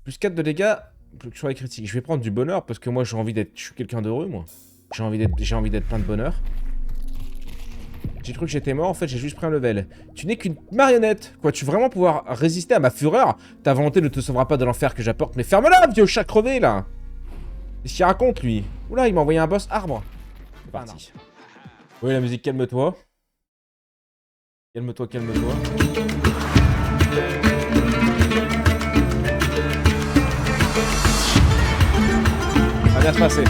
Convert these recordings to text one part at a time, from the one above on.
Plus 4 de dégâts, sur les critiques. Je vais prendre du bonheur parce que moi j'ai envie d'être... Je suis quelqu'un d'heureux moi. J'ai envie d'être plein de bonheur. J'ai cru que j'étais mort, en fait j'ai juste pris un level. Tu n'es qu'une marionnette. Quoi, tu veux vraiment pouvoir résister à ma fureur? Ta volonté ne te sauvera pas de l'enfer que j'apporte. Mais ferme-la, vieux chat crevé là. Qu'est-ce qu'il raconte lui? Oula, il m'a envoyé un boss arbre. C'est parti. Oui, la musique, calme-toi. Calme-toi, calme-toi. Ça va bien se passer.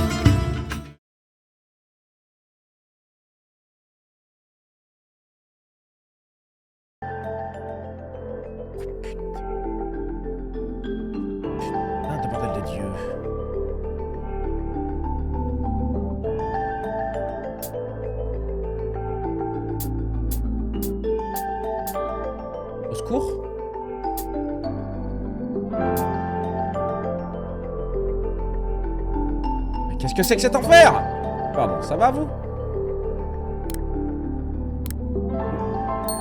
Putain de bordel de Dieu. Au secours? Mais qu'est-ce que c'est que cet enfer? Pardon, ça va vous?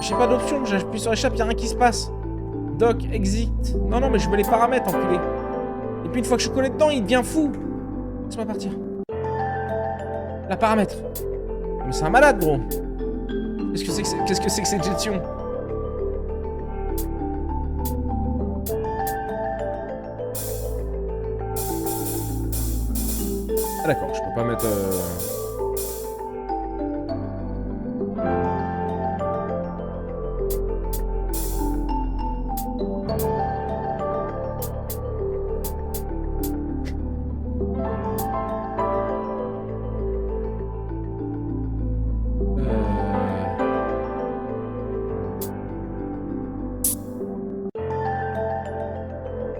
J'ai pas d'option, j'appuie sur échappe, y'a rien qui se passe. Doc, exit. Non, non, mais je veux les paramètres, enculé. Et puis une fois que je suis collé dedans, il devient fou. Laisse-moi partir. La paramètre. Mais c'est un malade, gros. Qu'est-ce que c'est que cette gestion? Ah d'accord, je peux pas mettre...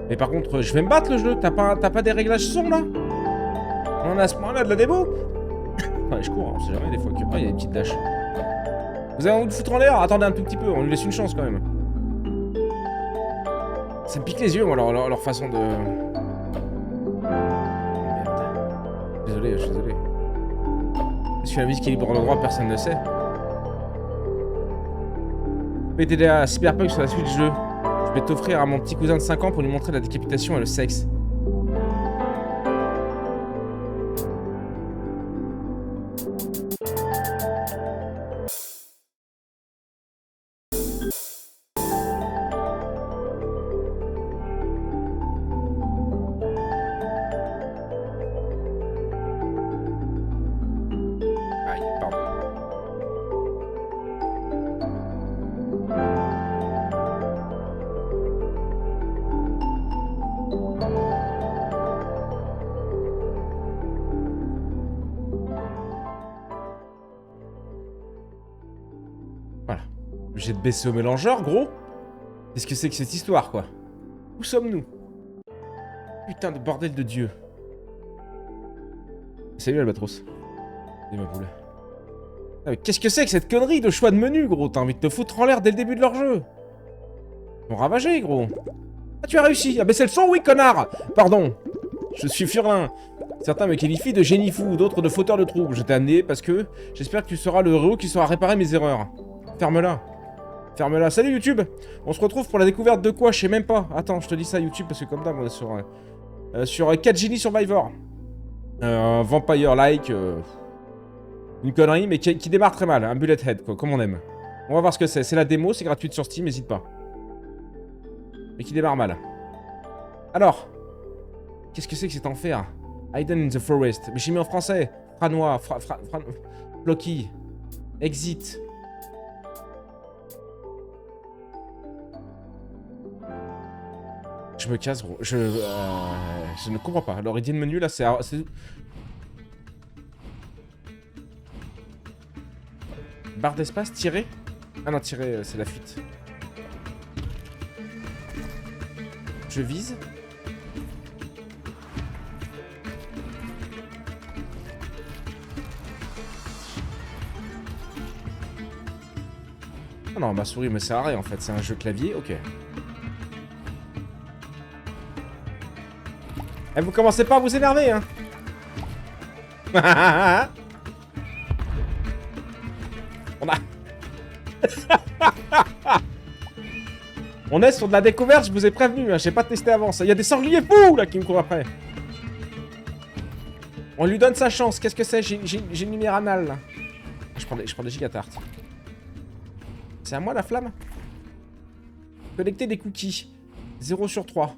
Mais par contre, je vais me battre le jeu. T'as pas des réglages son là? On a à ce point-là de la démo? Ouais, je cours, on sait jamais des fois que... Ah, il y a des petites tâches. Vous avez envie de foutre en l'air? Attendez un tout petit peu, on lui laisse une chance quand même. Ça me pique les yeux, moi, leur façon de... Merde. Désolé, je suis désolé. Est-ce que la musique est libre en droit, personne ne sait. PTDA, Cyberpunk sur la suite du jeu. Je vais t'offrir à mon petit cousin de 5 ans pour lui montrer la décapitation et le sexe. Aïe, pardon. Voilà. Obligé de baisser au mélangeur, gros. Qu'est-ce que c'est que cette histoire, quoi? Où sommes-nous? Putain de bordel de Dieu. Salut, Albatros. Salut, ma poule. Ah, mais qu'est-ce que c'est que cette connerie de choix de menu, gros? T'as envie de te foutre en l'air dès le début de leur jeu. Ils m'ont ravagé, gros. Ah, tu as réussi. Ah, baissez le son, oui, connard. Pardon. Je suis furlin. Certains me qualifient de génie fou, d'autres de fauteur de troubles. Je t'ai amené parce que j'espère que tu seras le héros qui saura réparer mes erreurs. Ferme-la. Ferme-la. Salut YouTube. On se retrouve pour la découverte de quoi? Je sais même pas. Attends, je te dis ça YouTube parce que comme d'hab on est sur 4 Genie Survivor. Vampire-like. Une connerie mais qui démarre très mal. Un bullet head quoi, comme on aime. On va voir ce que c'est. C'est la démo, c'est gratuit sur Steam, n'hésite pas. Mais qui démarre mal. Alors. Qu'est-ce que c'est que cet enfer? Hidden in the forest. Mais j'ai mis en français. Franois. Flocky. Exit. Je me casse, gros. Je ne comprends pas. Alors, il menu, là, c'est... Barre d'espace, tirer? Ah non, tirer, c'est la fuite. Je vise. Ah non, ma souris me sert à rien, en fait. C'est un jeu clavier, ok. Eh, vous commencez pas à vous énerver, hein. On a... On est sur de la découverte, je vous ai prévenu, hein, j'ai pas testé avant ça. Il y a des sangliers fous là qui me courent après. On lui donne sa chance, qu'est-ce que c'est? J'ai une lumière anale là. Je prends des gigatartes. C'est à moi la flamme? Collecter des cookies. 0 sur 3.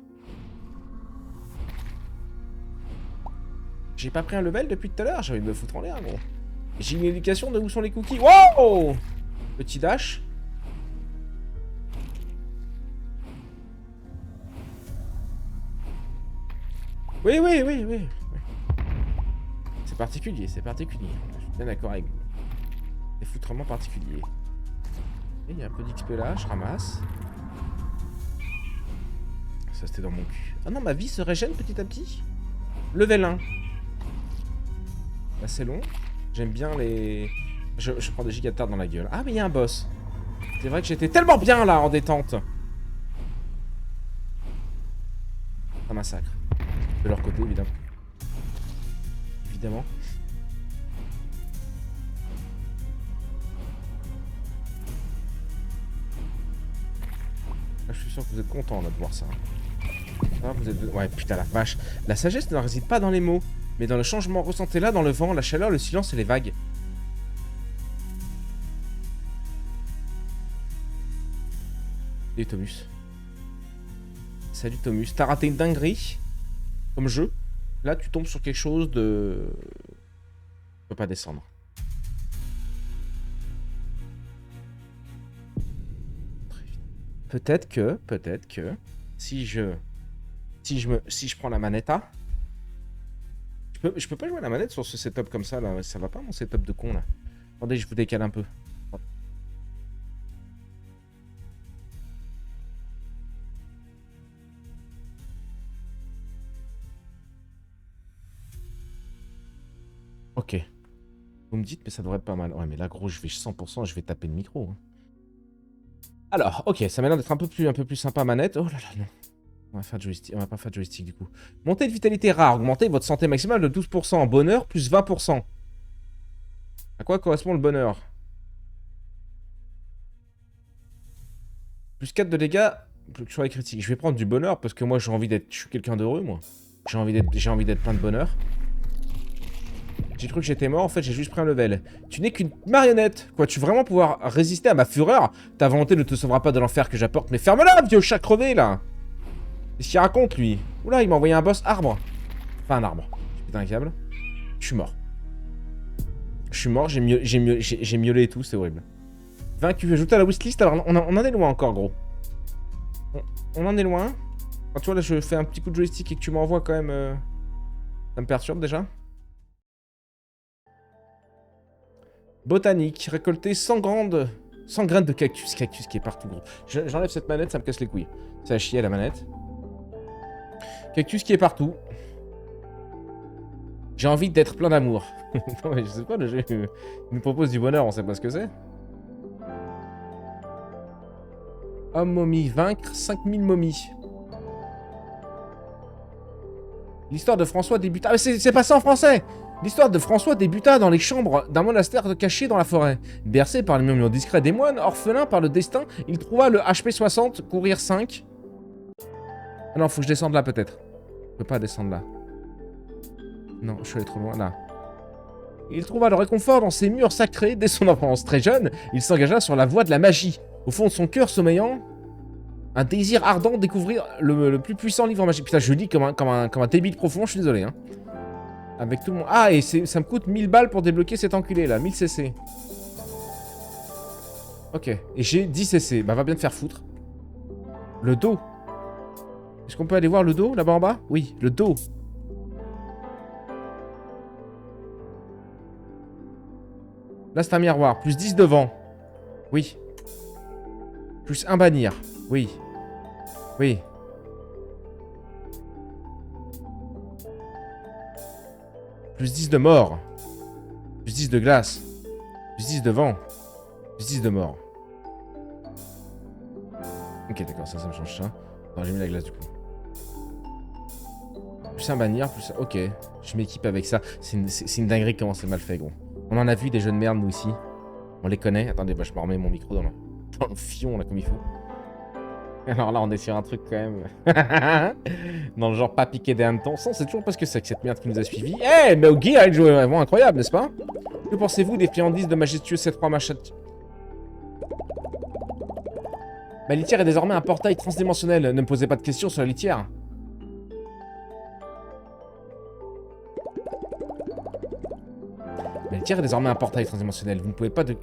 J'ai pas pris un level depuis tout à l'heure, j'ai envie de me foutre en l'air gros. J'ai une éducation de où sont les cookies. Wow! Petit dash. Oui. C'est particulier, c'est particulier. Je suis bien d'accord avec vous. C'est foutrement particulier. Il y a un peu d'XP là, je ramasse. Ça c'était dans mon cul. Ah non, ma vie se régène petit à petit. Level 1. Là c'est long. J'aime bien les... Je prends des gigatards dans la gueule. Ah mais il y a un boss. C'est vrai que j'étais tellement bien là en détente. Un massacre. De leur côté évidemment. Évidemment. Là, je suis sûr que vous êtes contents là de voir ça. Ah, vous êtes... Ouais, putain la vache. La sagesse ne réside pas dans les mots, mais dans le changement ressenti là, dans le vent, la chaleur, le silence et les vagues. Salut Thomus. Salut Thomus. T'as raté une dinguerie comme jeu. Là, tu tombes sur quelque chose de... Tu peux pas descendre. Peut-être que, si je prends la manetta, je peux pas jouer à la manette sur ce setup comme ça là, ça va pas mon setup de con là. Attendez, je vous décale un peu. Ok. Vous me dites, mais ça devrait être pas mal. Ouais, mais là, gros, je vais 100%, je vais taper le micro. Hein. Alors, ok, ça m'a l'air d'être un peu plus sympa manette. Oh là là, non. On va pas faire de joystick du coup. Montée de vitalité rare. Augmentez votre santé maximale de 12%. Bonheur plus 20%. À quoi correspond le bonheur? Plus 4 de dégâts sur les critiques. Je vais prendre du bonheur parce que moi j'ai envie d'être... Je suis quelqu'un d'heureux moi. J'ai envie d'être plein de bonheur. J'ai cru que j'étais mort, en fait j'ai juste pris un level. Tu n'es qu'une marionnette. Quoi, tu veux vraiment pouvoir résister à ma fureur? Ta volonté ne te sauvera pas de l'enfer que j'apporte. Mais ferme-la, vieux chat crevé là. Qu'est-ce qu'il raconte lui? Oula, il m'a envoyé un boss arbre. Enfin un arbre. Putain un câble. Je suis mort. Je suis mort, j'ai miaulé et tout, c'est horrible. Vaincu, ajouté à la wishlist, alors on en est loin encore gros. On en est loin. Quand tu vois là je fais un petit coup de joystick et que tu m'envoies quand même... Ça me perturbe déjà. Botanique, récolter 100 graines de cactus. Cactus qui est partout gros. J'enlève cette manette, ça me casse les couilles. Ça a chier la manette. Cactus qui est partout. J'ai envie d'être plein d'amour. Non mais je sais pas, le jeu nous propose du bonheur, on sait pas ce que c'est. Homme momie, vaincre 5000 momies. L'histoire de François débuta... Ah, c'est pas ça en français. L'histoire de François débuta dans les chambres d'un monastère caché dans la forêt. Bercé par les murmures discrets des moines, orphelin par le destin, il trouva le HP 60, courir 5. Ah non, faut que je descende là peut-être. Je peux pas descendre là. Non, je suis allé trop loin là. Il trouva le réconfort dans ces murs sacrés. Dès son enfance très jeune, il s'engagea sur la voie de la magie. Au fond de son cœur sommeillant, un désir ardent de découvrir le plus puissant livre magique. Putain, je le dis comme un débile profond, je suis désolé. Hein. Avec tout le monde. Ah, et ça me coûte 1000 balles pour débloquer cet enculé là, 1000 CC. Ok, et j'ai 10 CC. Bah, va bien te faire foutre. Le dos. Est-ce qu'on peut aller voir le dos là-bas en bas? Oui, le dos. Là, c'est un miroir. Plus 10 devant. Oui. Plus un bannir. Oui. Oui. Plus 10 de mort. Plus 10 de glace. Plus 10 de vent. Plus 10 de mort. Ok, d'accord, ça me change ça. Non, j'ai mis la glace du coup. Plus un bannir, plus... Ok, je m'équipe avec ça. C'est une dinguerie comment c'est mal fait, gros. On en a vu des jeux de merde, nous, ici. On les connaît. Attendez, bah, je me remets mon micro dans le fion, là, comme il faut. Alors là, on est sur un truc quand même. Dans le genre pas piqué des hannetons. Ça, c'est toujours pas ce que c'est que cette merde qui nous a suivis. Eh, mais Ogi a une joué vraiment incroyable, n'est-ce pas? Que pensez-vous des friandises de majestueux C3 machin? Ma litière est désormais un portail transdimensionnel. Ne me posez pas de questions sur la litière. Ma litière est désormais un portail transdimensionnel. Vous ne pouvez pas de...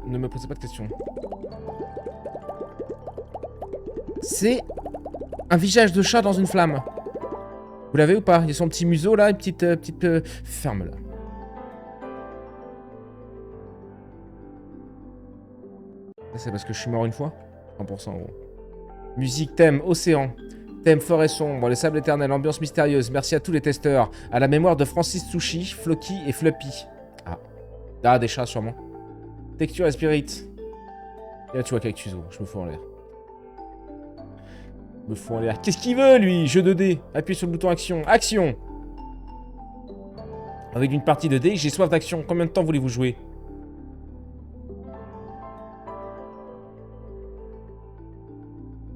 Ne me posez pas de questions. C'est un visage de chat dans une flamme. Vous l'avez ou pas? Il y a son petit museau là, une petite ferme là. C'est parce que je suis mort une fois? 100% gros. Musique, thème, océan. Thème, forêt sombre, les sables éternels, ambiance mystérieuse. Merci à tous les testeurs. À la mémoire de Francis Sushi, Floki et Fluppy. Ah, des chats sûrement. Texture et spirit. Et là tu vois Cactus, je me fous en l'air. Me fous en l'air. Qu'est-ce qu'il veut, lui? Jeu de dés. Appuyez sur le bouton action. Action! Avec une partie de dés, j'ai soif d'action. Combien de temps voulez-vous jouer?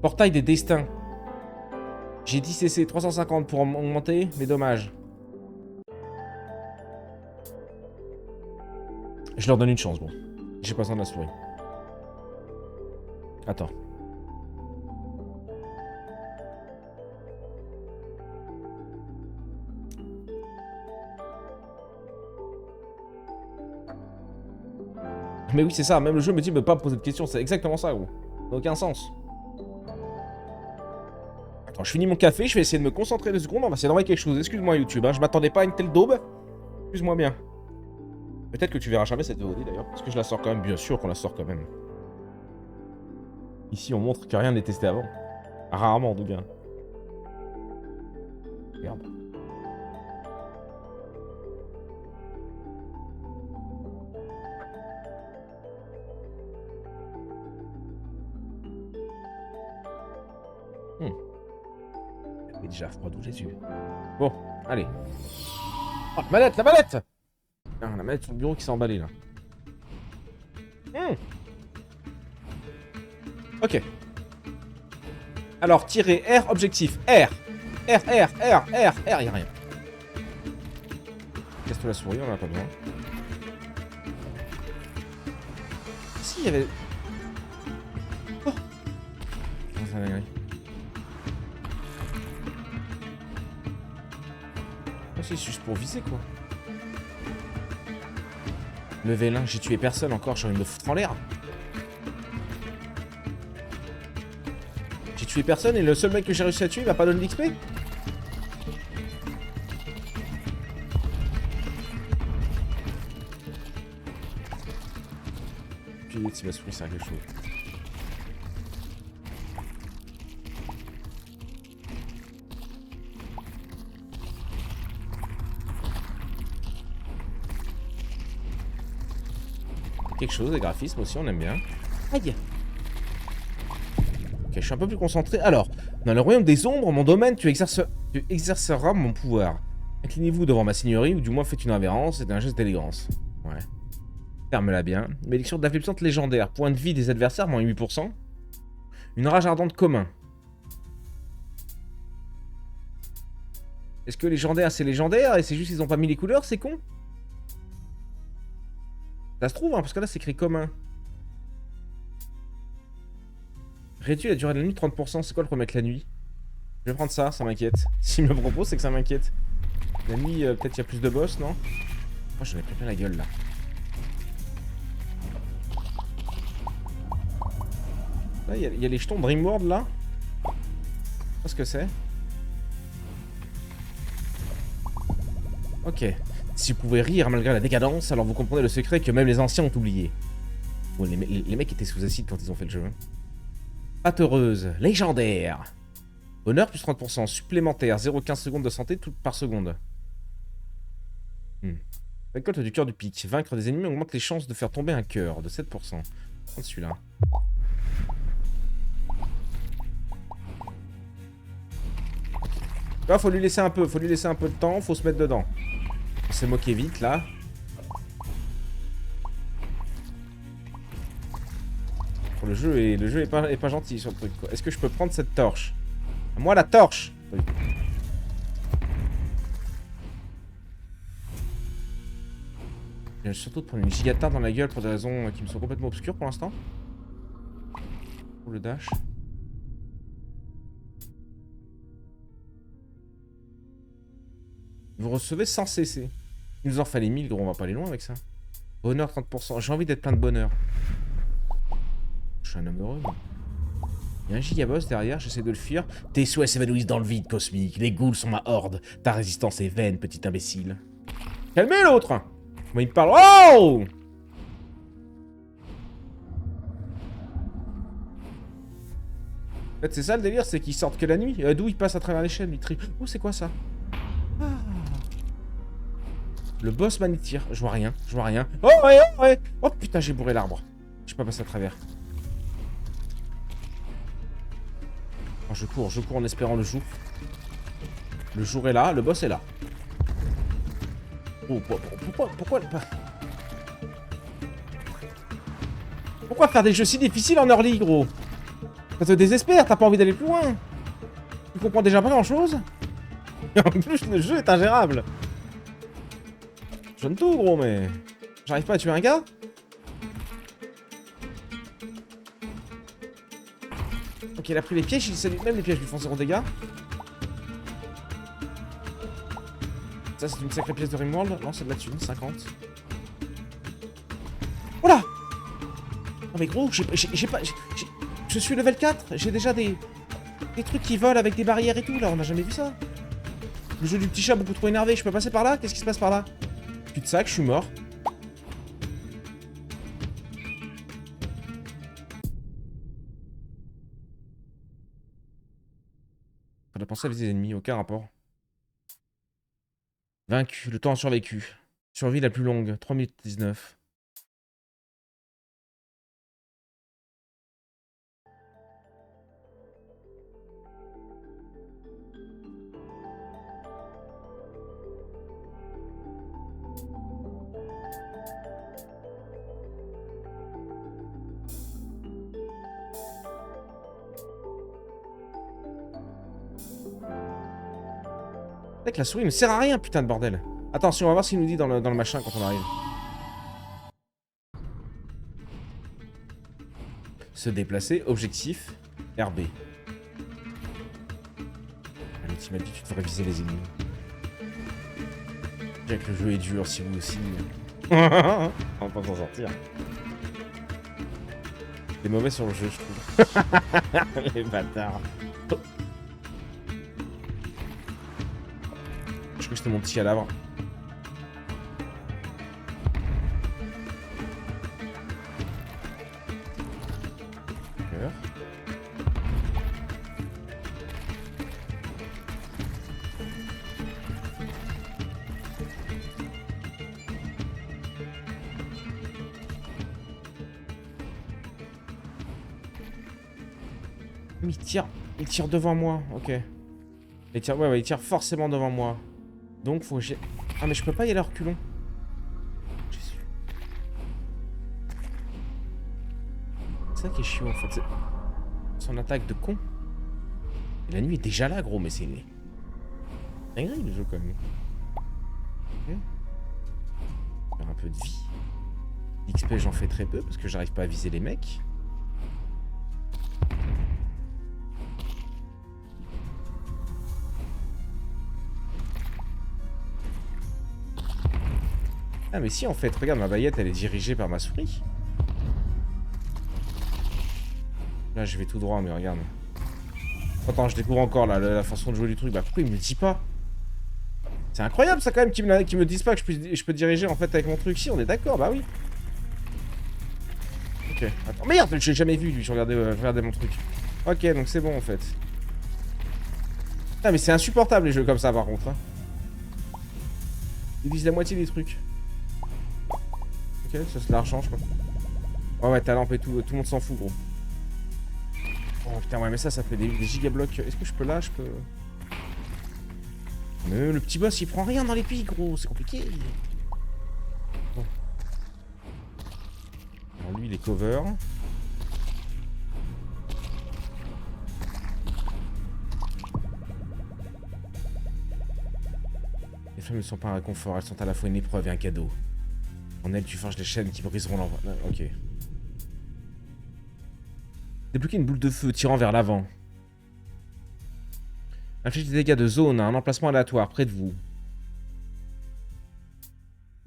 Portail des destins. J'ai 10 CC, 350 pour augmenter, mais dommage. Je leur donne une chance, bon. J'ai pas besoin de la souris. Attends. Mais oui, c'est ça. Même le jeu me dit de ne pas me poser de questions. C'est exactement ça, gros. Ça n'a aucun sens. Attends, je finis mon café. Je vais essayer de me concentrer 2 secondes. On va essayer d'envoyer quelque chose. Excuse-moi, YouTube. Hein. Je m'attendais pas à une telle daube. Excuse-moi bien. Peut-être que tu verras jamais cette vidéo d'ailleurs. Parce que je la sors quand même. Bien sûr qu'on la sort quand même. Ici, on montre que rien n'est testé avant. Rarement, en tout cas. Merde. Il est déjà froid d'où Jésus. Bon, allez. Oh, la manette, la manette! Ah, la manette sur le bureau qui s'est emballée là. Ok. Alors, tirer R, objectif. R. R, R, R, R, R, y'a rien. Casse-toi la souris, on en a pas besoin. Si, il y avait... Oh! C'est la dinguerie. C'est juste pour viser quoi. Level 1, j'ai tué personne encore, j'ai envie de me foutre en l'air. J'ai tué personne et le seul mec que j'ai réussi à tuer il m'a pas donné d'XP. Puis si ma souris sert à quelque chose. Quelque chose, des graphismes aussi, on aime bien. Aïe! Ok, je suis un peu plus concentré. Alors, dans le royaume des ombres, mon domaine, tu exerceras mon pouvoir. Inclinez-vous devant ma seigneurie, ou du moins faites une révérence, c'est un geste d'élégance. Ouais. Ferme-la bien. Malédiction d'affliction légendaire. Point de vie des adversaires, moins 8%. Une rage ardente commun. Est-ce que légendaire, c'est légendaire, et c'est juste qu'ils ont pas mis les couleurs, c'est con? Ça se trouve, hein, parce que là, c'est écrit commun. Réduit la durée de la nuit 30%. C'est quoi le problème avec la nuit? Je vais prendre ça, ça m'inquiète. S'il me le propose, c'est que ça m'inquiète. La nuit, peut-être il y a plus de boss, non? Moi, j'en ai plein la gueule, là. Là, il y a les jetons Dreamworld, là. Je sais pas ce que c'est. Ok. Si vous pouvez rire malgré la décadence, alors vous comprenez le secret que même les anciens ont oublié. Bon, les mecs étaient sous acide quand ils ont fait le jeu. Hein. Pâte heureuse, légendaire. Bonheur plus 30%, supplémentaire, 0,15 secondes de santé par seconde. Récolte du cœur du pic. Vaincre des ennemis augmente les chances de faire tomber un cœur de 7%. Prends celui-là. Là, faut lui laisser un peu de temps, faut se mettre dedans. On s'est moqué vite là. Pour le jeu est pas gentil sur le truc, quoi. Est-ce que je peux prendre cette torche? Moi, la torche! Je viens surtout de prendre une gigatarde dans la gueule pour des raisons qui me sont complètement obscures pour l'instant. Pour le dash. Vous recevez sans cesser. Il nous en fallait 1000, gros, on va pas aller loin avec ça. Bonheur 30%. J'ai envie d'être plein de bonheur. Je suis un homme heureux. Il y a un gigaboss derrière, j'essaie de le fuir. Tes souhaits s'évanouissent dans le vide cosmique. Les ghouls sont ma horde. Ta résistance est vaine, petit imbécile. Calmez l'autre! Moi, il me parle. Oh! En fait, c'est ça le délire, c'est qu'ils sortent que la nuit. D'où ils passent à travers les chaînes, ils trient. Oh, c'est quoi ça? Ah. Le boss man il tire. Je vois rien, je vois rien. Oh, ouais, oh, ouais. Oh, putain, j'ai bourré l'arbre. Je suis pas passé à travers. Oh, je cours en espérant le jour. Le jour est là, le boss est là. Oh, pourquoi faire des jeux si difficiles en early, gros? Ça te désespère, t'as pas envie d'aller plus loin. Tu comprends déjà pas grand chose. Et en plus, le jeu est ingérable. Je donne tout, gros, mais... J'arrive pas à tuer un gars. Ok, il a pris les pièges, il sait même les pièges lui font 0 dégâts. Ça, c'est une sacrée pièce de Rimworld. Non, c'est de la thune, 50. Oh là! Non mais gros, j'ai pas... Je suis level 4, j'ai déjà des trucs qui volent avec des barrières et tout, là, on a jamais vu ça. Le jeu du petit chat beaucoup trop énervé, je peux passer par là? Qu'est-ce qui se passe par là? Cul-de-sac, je suis mort. On a pensé à viser les ennemis, aucun rapport. Vaincu, le temps survécu. Survie la plus longue, 3 minutes 19. Mec, la souris ne sert à rien, putain de bordel. Attention, on va voir ce qu'il nous dit dans le machin quand on arrive. Se déplacer, objectif, RB. Allez, tu m'as dit que tu devrais viser les ennemis. Déjà que le jeu est dur, si vous aussi. On va pas s'en sortir. C'est mauvais sur le jeu, je trouve. Les bâtards. Je crois que c'était mon petit cadavre. Il tire devant moi, ok. Il tire, ouais, il tire forcément devant moi. Donc faut que j'ai... Ah mais je peux pas y aller à reculons. Jésus. C'est ça qui est chiant en fait. Son attaque de con. Et la nuit est déjà là gros, mais c'est... dinguerie le jeu quand même. Ok. Faire un peu de vie. XP j'en fais très peu parce que j'arrive pas à viser les mecs. Ah mais si en fait, regarde ma baguette elle est dirigée par ma souris. Là je vais tout droit mais regarde. Attends je découvre encore là, la façon de jouer du truc. Bah pourquoi il me le dit pas? C'est incroyable ça quand même qu'ils me disent pas que je peux diriger en fait avec mon truc. Si on est d'accord, bah oui. Ok, attends, merde, je l'ai jamais vu lui, je regardais mon truc. Ok donc c'est bon en fait. Ah mais c'est insupportable les jeux comme ça par contre hein. Ils visent la moitié des trucs. Ok, ça c'est l'argent je crois. Ouais ouais ta lampe et tout, tout le monde s'en fout gros. Oh putain ouais mais ça fait des gigablocs. Est-ce que je peux là, je peux... Mais le petit boss il prend rien dans les pics gros, c'est compliqué. Bon. Alors lui il est cover. Les flammes ne sont pas un réconfort, elles sont à la fois une épreuve et un cadeau. En elles, tu forges les chaînes qui briseront l'envoi. Ok. Débloquer une boule de feu tirant vers l'avant. Inflige des dégâts de zone à un emplacement aléatoire près de vous.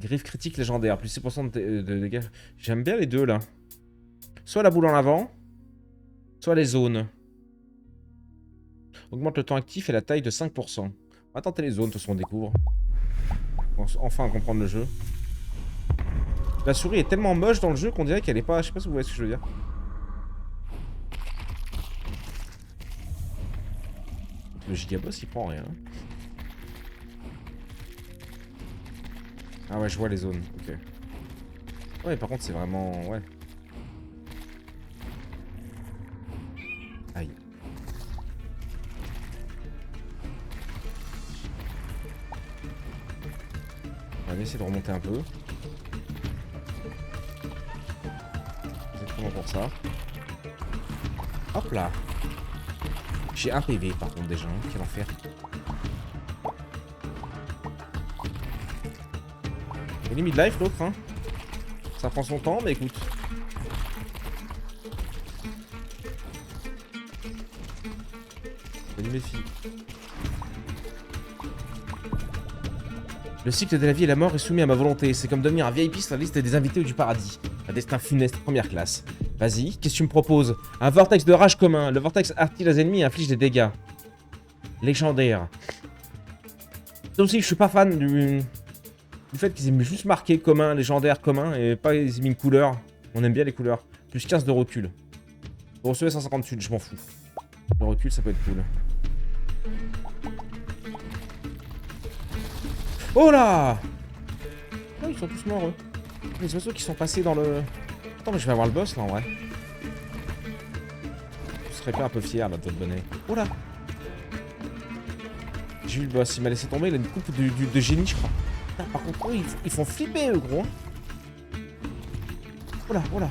Griffe critique légendaire, plus 6% de dégâts. J'aime bien les deux là. Soit la boule en avant, soit les zones. Augmente le temps actif et la taille de 5%. On va tenter les zones, de toute façon on découvre. Enfin comprendre le jeu. La souris est tellement moche dans le jeu qu'on dirait qu'elle est pas... Je sais pas si vous voyez ce que je veux dire. Le gigaboss il prend rien. Ah ouais, je vois les zones, ok. Ouais, par contre c'est vraiment... Ouais. Aïe. On va essayer de remonter un peu. Exactement pour ça. Hop là. J'ai un PV par contre déjà, hein. Quel enfer. Il est mid-life l'autre, hein. Ça prend son temps, mais écoute. Je me méfie. Le cycle de la vie et la mort est soumis à ma volonté. C'est comme devenir un VIP sur la liste des invités du paradis. Un destin funeste, première classe. Vas-y, qu'est-ce que tu me proposes? Un vortex de rage commun. Le vortex artille les ennemis et inflige des dégâts. Légendaire. Donc aussi, je suis pas fan du fait qu'ils aient mis juste marqué commun, légendaire, commun, et pas ils aient mis une couleur. On aime bien les couleurs. Plus 15 de recul. Vous recevez 158, je m'en fous. Le recul, ça peut être cool. Oh là! Oh, ils sont tous morts, eux. Les oiseaux qui sont passés dans le... Attends, mais je vais avoir le boss, là, en vrai. Je serais pas un peu fier, là, de votre bonnet. Oh là! J'ai eu le boss, il m'a laissé tomber, il a une coupe de génie, je crois. Putain, par contre, eux, ils font flipper, eux, gros. Oh là, oh là.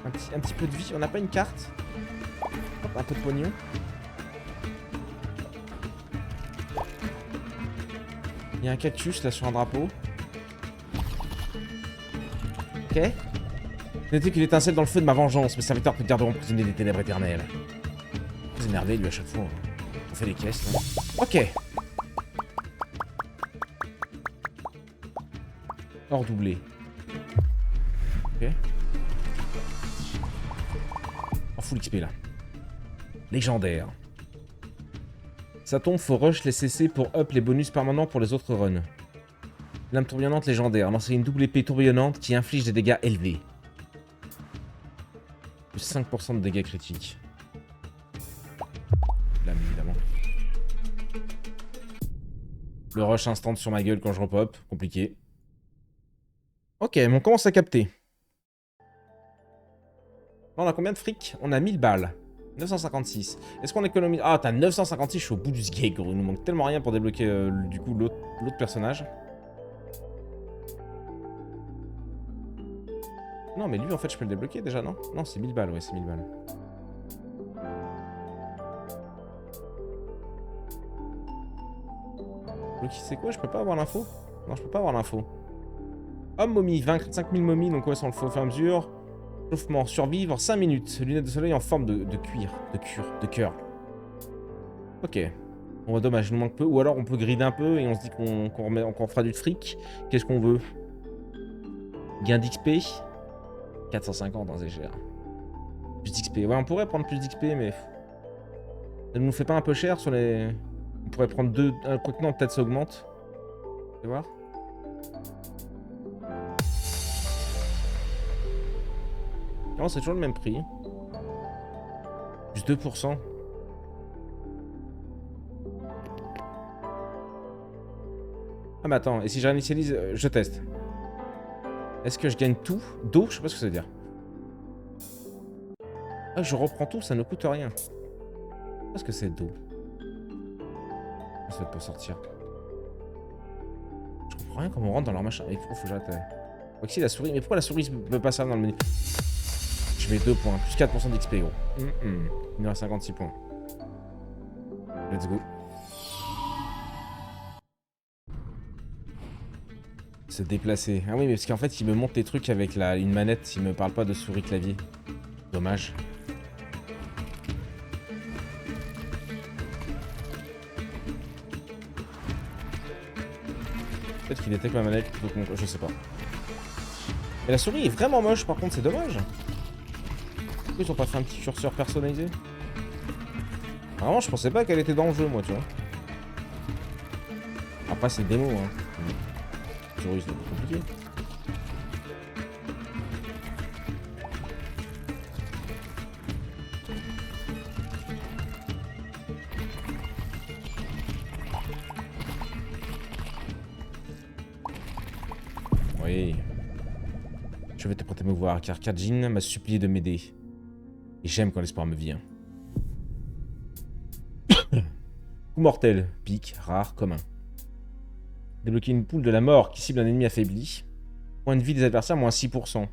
Un petit peu de vie, on n'a pas une carte. Hop, un peu de pognon. Il y a un cactus là sur un drapeau. Ok. N'était qu'une étincelle dans le feu de ma vengeance. Mes serviteurs te garderont prisonnier des ténèbres éternelles. Très énervé lui à chaque fois. On fait des caisses. Hein. Ok. Or doublé. Ok. En full XP là. Légendaire. Ça tombe, faut rush les CC pour up les bonus permanents pour les autres runs. Lame tourbillonnante légendaire. Lancer une double épée tourbillonnante qui inflige des dégâts élevés. Plus 5% de dégâts critiques. Lame évidemment. Le rush instant sur ma gueule quand je repop. Compliqué. Ok, mais on commence à capter. Là, on a combien de fric? On a 1000 balles. 956. Est-ce qu'on économise... Ah, t'as 956, je suis au bout du skate, gros. Il nous manque tellement rien pour débloquer, du coup, l'autre personnage. Non, mais lui, en fait, je peux le débloquer, déjà, non? Non, c'est 1000 balles, ouais, c'est 1000 balles. C'est quoi? Je peux pas avoir l'info? Non, je peux pas avoir l'info. Homme momie, vaincre 5000 momies, donc ouais, ça on le fait au fur et à mesure. Chauffement, survivre 5 minutes. Lunettes de soleil en forme de cuir, de cœur. Ok. Bon bah dommage, il nous manque peu. Ou alors on peut grider un peu et on se dit qu'on fera du fric. Qu'est-ce qu'on veut? Gain d'XP 450 dans ZGR. Plus d'XP. Ouais, on pourrait prendre plus d'XP, mais... Ça ne nous fait pas un peu cher sur les... On pourrait prendre deux... Quoique non, peut-être ça augmente. Tu vas voir. Non, c'est toujours le même prix. Plus 2%. Ah mais attends, et si je réinitialise, je teste. Est-ce que je gagne tout? D'eau? Je sais pas ce que ça veut dire. Ah, je reprends tout, ça ne coûte rien. Qu'est-ce que c'est d'eau? Ça va pas sortir. Je comprends rien comment on rentre dans leur machin. Il faut que j'arrête. Voici la souris. Mais pourquoi la souris ne peut pas ça dans le menu? Je mets 2 points, plus 4% d'XP, gros. Il me reste 56 points. Let's go. Se déplacer. Ah oui, mais parce qu'en fait, il me montre les trucs avec une manette, il me parle pas de souris clavier. Dommage. Peut-être qu'il détecte ma manette plutôt que mon... Je sais pas. Mais la souris est vraiment moche, par contre, c'est dommage. Pourquoi ils ont pas fait un petit curseur personnalisé? Vraiment, je pensais pas qu'elle était dans le jeu, moi, tu vois. Après, c'est démo, hein. La souris, c'est compliqué. Oui. Je vais te prêter me voir, car Kajin m'a supplié de m'aider. Et j'aime quand l'espoir me vient. Coup mortel, pique, rare, commun. Débloquer une poule de la mort qui cible un ennemi affaibli. Point de vie des adversaires, moins 6%.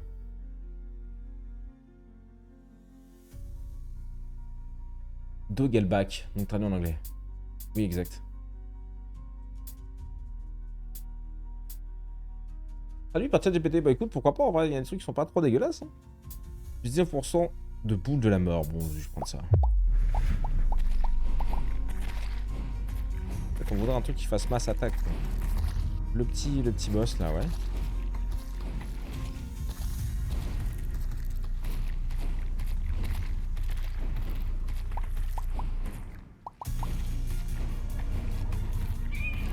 Dogelback, donc traduit en anglais. Oui, exact. Salut, par ChatGPT, bah écoute, pourquoi pas, en vrai, il y a des trucs qui sont pas trop dégueulasses. Hein. 19% de boule de la mort, bon, je vais prendre ça. En fait, on voudrait un truc qui fasse masse attaque, quoi. Le petit boss, là, ouais.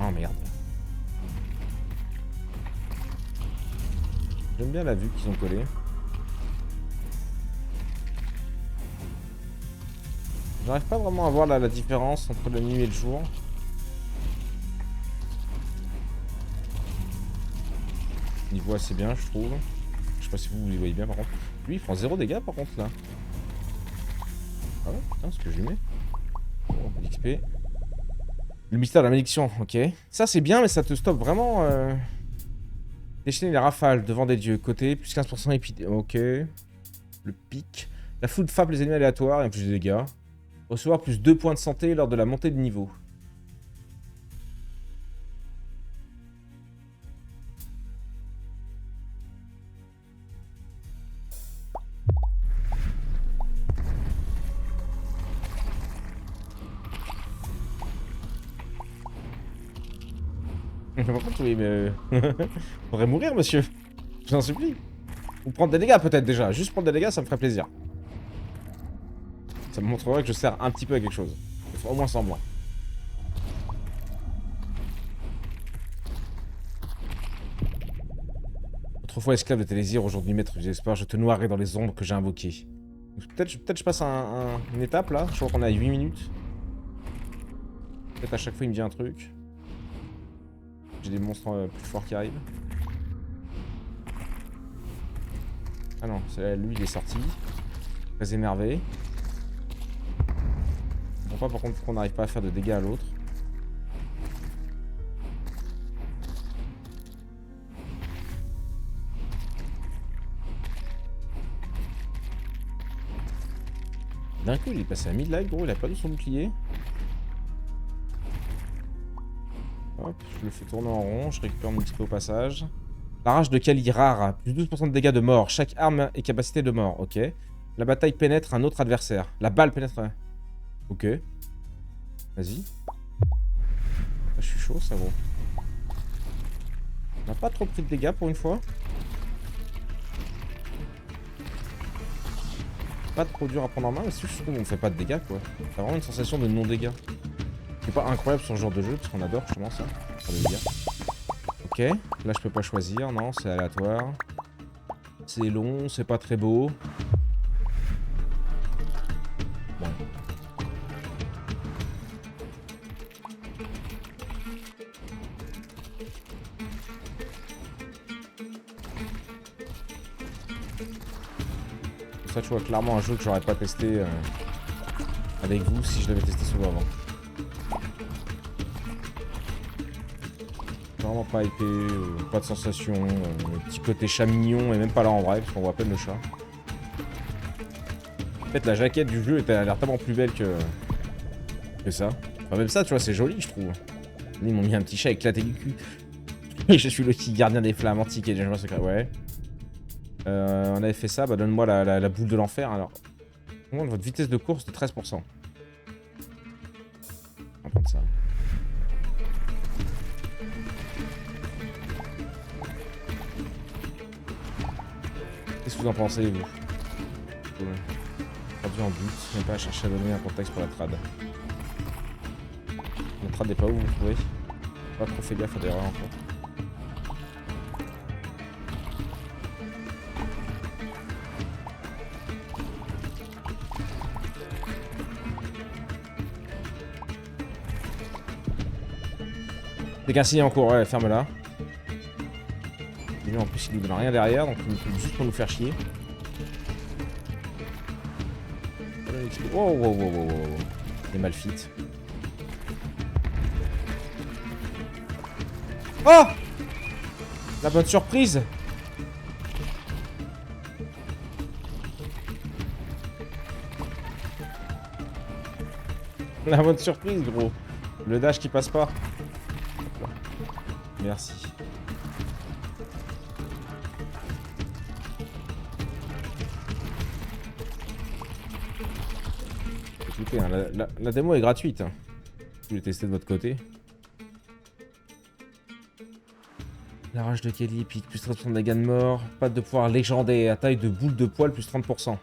Oh, merde. J'aime bien la vue qu'ils ont collée. J'arrive pas vraiment à voir la différence entre la nuit et le jour. Il voit assez bien, je trouve. Je sais pas si vous les voyez bien par contre. Lui, il prend 0 dégâts par contre là. Ah ouais, putain, ce que je lui mets. Bon, XP. Le mystère de la malédiction, ok. Ça c'est bien, mais ça te stoppe vraiment. Déchaîner les rafales devant des dieux. Côté, plus 15% épidé. Ok. Le pic. La foudre frappe les ennemis aléatoires et inflige des dégâts. Recevoir plus 2 points de santé lors de la montée de niveau. Par contre, oui, mais... faudrait mourir, monsieur. Je vous en supplie. Ou prendre des dégâts, peut-être, déjà. Juste prendre des dégâts, ça me ferait plaisir. Ça me montrerait que je sers un petit peu à quelque chose. Au moins semblant. Autrefois esclave de Télésir, aujourd'hui maître des espoirs, je te noierai dans les ombres que j'ai invoquées. Peut-être je passe une étape, là. Je crois qu'on est à 8 minutes. Peut-être à chaque fois, il me dit un truc. J'ai des monstres plus forts qui arrivent. Ah non, lui il est sorti. Très énervé. Pourquoi par contre qu'on n'arrive pas à faire de dégâts à l'autre? D'un coup il est passé à 1000 lives gros, il a perdu son bouclier. Hop, je le fais tourner en rond, je récupère mon petit peu au passage. La rage de Kali, rare, plus 12% de dégâts de mort. Chaque arme est capacité de mort, ok. La bataille pénètre un autre adversaire. La balle pénètre... Ok. Vas-y. Je suis chaud, ça gros. On n'a pas trop pris de dégâts pour une fois. Pas trop dur à prendre en main, mais si je trouve qu'on fait pas de dégâts quoi. T'as vraiment une sensation de non-dégâts. C'est pas incroyable sur ce genre de jeu, parce qu'on adore justement ça. Ça veut dire. Ok, là je peux pas choisir, non, c'est aléatoire. C'est long, c'est pas très beau. Bon. Ça, tu vois clairement un jeu que j'aurais pas testé avec vous si je l'avais testé solo avant. Vraiment pas hypé, pas de sensation, petit côté chat mignon et même pas là en vrai parce qu'on voit à peine le chat. En fait la jaquette du jeu a l'air tellement plus belle que ça. Enfin même ça tu vois c'est joli je trouve. Ils m'ont mis un petit chat éclaté du cul. Je suis le petit gardien des flammes antiques et des chemins secrets. Ouais. On avait fait ça. Bah, donne-moi la boule de l'enfer. Alors, on monte votre vitesse de course de 13%. On va prendre ça. Qu'est-ce que vous en pensez, vous? Traduit en but, même pas à chercher à donner un contexte pour la trad. La trad n'est pas où, vous trouvez? Pas trop fait gaffe à des erreurs encore. C'est qu'un signe en cours, ouais, ferme-la. Et lui en plus il nous donne rien derrière, donc il nous fait juste pour nous faire chier. Wow, wow, wow, wow, wow. Il est mal fit. Oh! La bonne surprise! La bonne surprise, gros. Le dash qui passe pas. Merci. Écoutez, hein, la démo est gratuite. Hein. Vous voulez tester de votre côté. La rage de Kelly, pique plus 30% de dégâts de mort. Patte de pouvoir légendaire, taille de boule de poil plus 30%.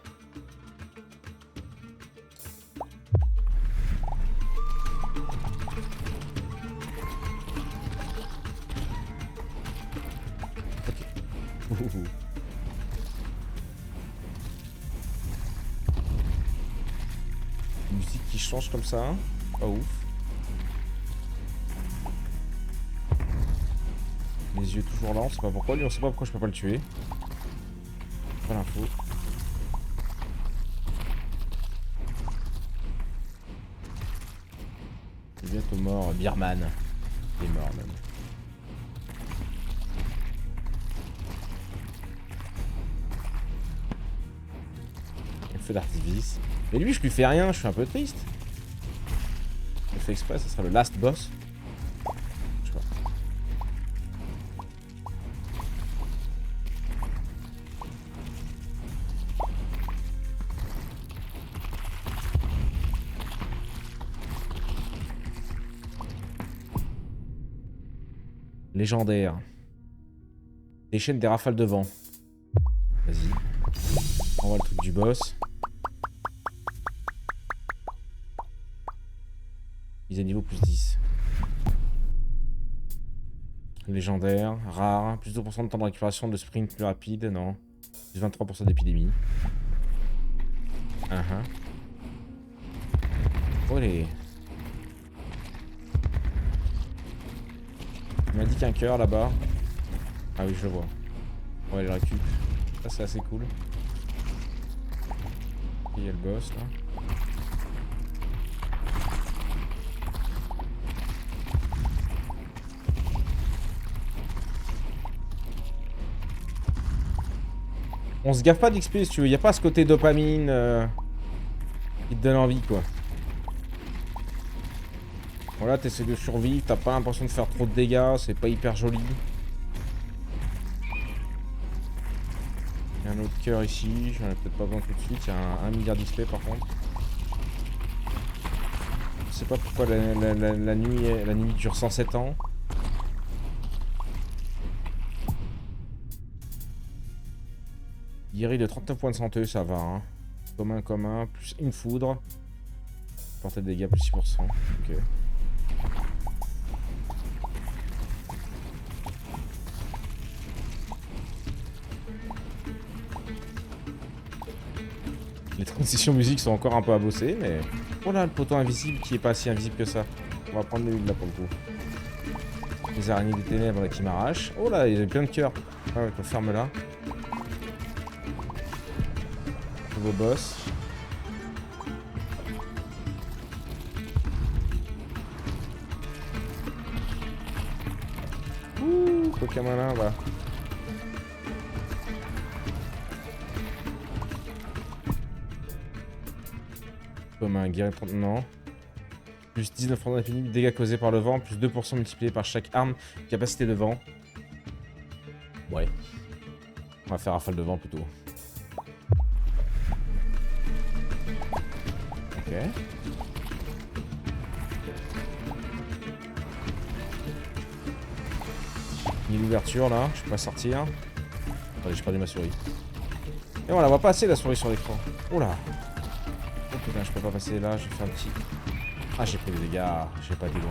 Musique qui change comme ça, hein. Pas ouf. Les yeux toujours là, on sait pas pourquoi. Lui, on sait pas pourquoi je peux pas le tuer. Pas l'info. Il est bientôt mort, Birman. Il est mort même. Le feu d'artifice. Mais lui, je lui fais rien, je suis un peu triste. Je le fais exprès, ça sera le last boss. Je sais pas. Légendaire. Déchaîne des rafales de vent. Vas-y. On voit le truc du boss. Mise à niveau plus 10. Légendaire, rare, plus de 2% de temps de récupération, de sprint plus rapide, non. Plus 23% d'épidémie. Olé. Il m'a dit qu'un cœur là-bas. Ah oui, je le vois. Ouais, il récup. Ça, c'est assez cool. Il y a le boss là. On se gaffe pas d'XP si tu veux, y a pas ce côté dopamine qui te donne envie quoi. Voilà, t'essaies de survivre, t'as pas l'impression de faire trop de dégâts, c'est pas hyper joli. Il y a un autre cœur ici, j'en ai peut-être pas besoin tout de suite, il y a un milliard d'XP par contre. Je sais pas pourquoi la nuit dure 107 ans. Guéri de 39 points de santé, ça va. Hein. Commun, plus une foudre. Portée de dégâts plus 6%. Ok. Les transitions musique sont encore un peu à bosser, mais... Oh là, le poteau invisible qui est pas si invisible que ça. On va prendre le lead là pour le coup. Les araignées des ténèbres là, qui m'arrachent. Oh là, il y a plein de cœurs. Ah ouais, on ferme là. Nouveau boss. Ouh, Pokémon là, va. Comme un guerrier 30... Non. Plus 19% d'infini, dégâts causés par le vent, plus 2% multipliés par chaque arme, capacité de vent. Ouais. On va faire rafale de vent plutôt. Ok. Il y a l'ouverture là, je peux pas sortir. Attendez, j'ai perdu ma souris. Et on la voit pas assez la souris sur l'écran. Oh là. Oh putain, je peux pas passer là, je vais faire un petit... Ah, j'ai pris des dégâts, j'ai pas été bon.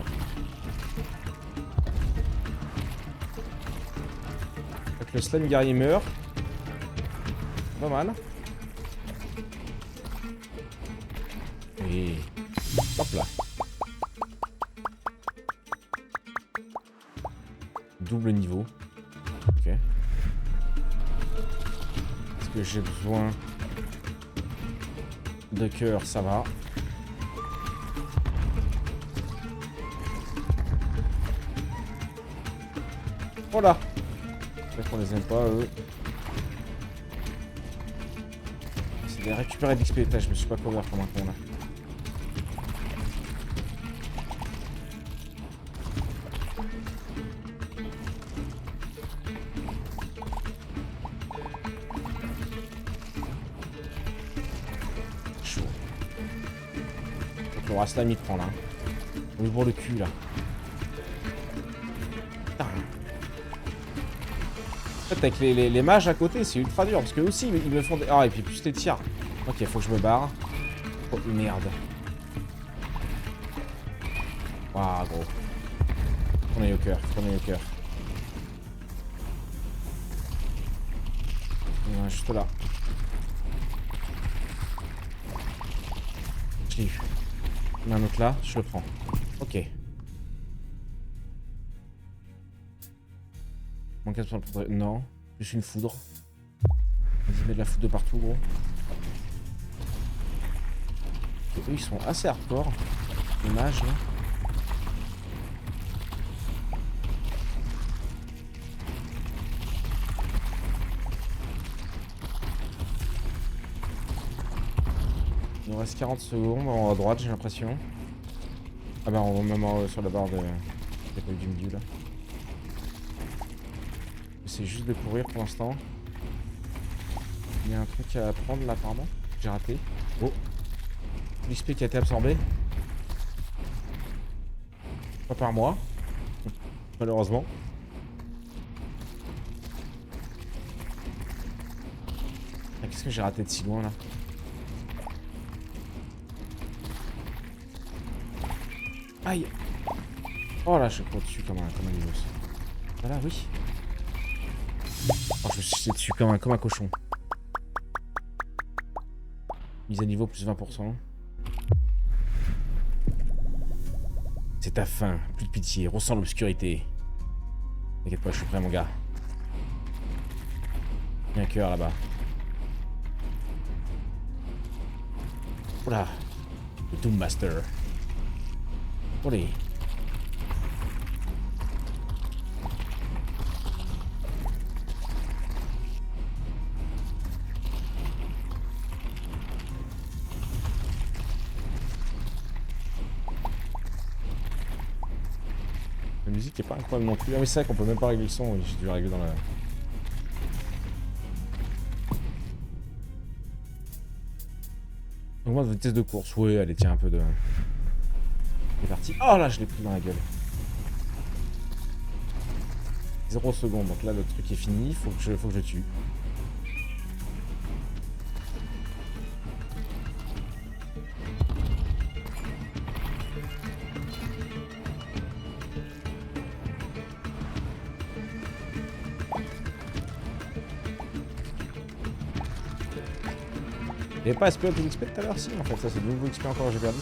Donc le slime guerrier meurt. Pas mal. Et... hop là. Double niveau. Ok. Est-ce que j'ai besoin de cœur? Ça va. Voilà. Peut-être qu'on les aime pas, eux. C'est des récupérer d'XP. Putain, je me suis pas couvert comme un con là. Chaud. Donc le reste là, il prend là. On lui bourre le cul là. En fait, avec les mages à côté, c'est ultra dur. Parce que aussi, ils me font des... Ah, et puis plus les tirs. Ok, faut que je me barre. Oh, merde. Waouh, gros. On est au cœur, on est au cœur. Juste là. Je l'ai eu. Il y en a un autre là, je le prends. Ok. Mon 4%. Non, juste une foudre. Vas-y, mets de la foudre de partout, gros. Et eux, ils sont assez hardcore. Les mages, là. Il nous reste 40 secondes en à droite, j'ai l'impression. Ah bah, on va même sur la barre de... J'ai pas eu du milieu, là. C'est juste de courir pour l'instant. Il y a un truc à prendre là apparemment. J'ai raté. Oh. L'XP qui a été absorbé. Pas par moi. Malheureusement. Ah, qu'est-ce que j'ai raté de si loin là? Aïe. Oh là, je cours dessus comme un niveau. Voilà, oui. Oh, je me suis jeté dessus comme un cochon. Mise à niveau plus 20%. C'est ta fin, plus de pitié, ressens l'obscurité. T'inquiète pas, je suis prêt mon gars. Il y a un cœur là-bas. Oula. Le Doom Master. Allez. La musique est pas incroyable non plus. Ah oui, c'est vrai qu'on peut même pas régler le son. Oui, j'ai dû régler dans la... Augmente votre vitesse de course. Oui, allez, tiens un peu de... C'est parti. Oh là, je l'ai pris dans la gueule. 0 secondes. Donc là, le truc est fini. Faut que je tue. Il n'y avait pas aspiré de l'XP tout à l'heure, si en fait, ça c'est de nouveau XP encore, j'ai perdu.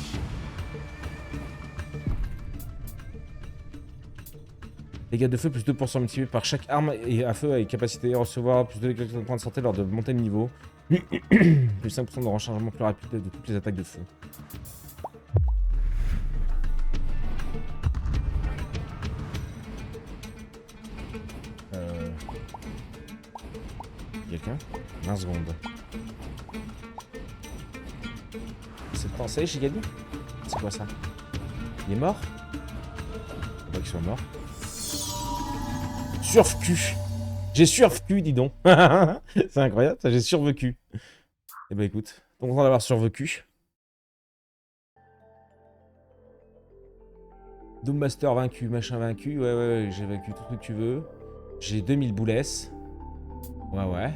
Dégâts de feu plus 2% multipliés par chaque arme et à feu avec capacité à recevoir plus de points de santé lors de montée de niveau. Plus 5% de rechargement plus rapide de toutes les attaques de feu. Quelqu'un 20 secondes. C'est le temps, ça y est, j'ai gagné. C'est quoi ça? Il est mort? Faut pas qu'il soit mort. Surf-cul. J'ai survécu, dis donc. C'est incroyable, ça, j'ai survécu. Eh ben écoute, content d'avoir survécu. Doom Master vaincu, machin vaincu. Ouais, j'ai vaincu tout ce que tu veux. J'ai 2000 boulesses. Ouais.